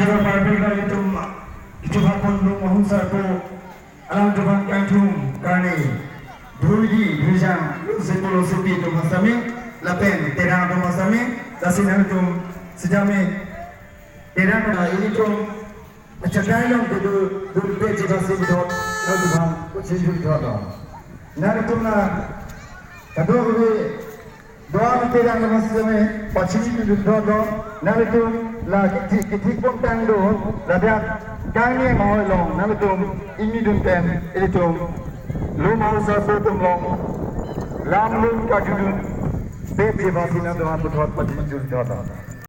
Cara berbeda itu coba pondok mahusar ko alam coba kantung kani Duri Rijang sepuluh sepi itu masami lapen terang itu masami dasinan itu sejami terang ini itu macam dalam itu duri peci kasih itu lalu bang kucing itu ada nanti tu na kadang tu doa terang itu masami pacini itu ada nanti tu lagi kita tang do ada kami mau long nama tu ini dunten ini tu lu mau sesuatu tu long lam lun kajudun bebe basina tu apa tu apa tu jual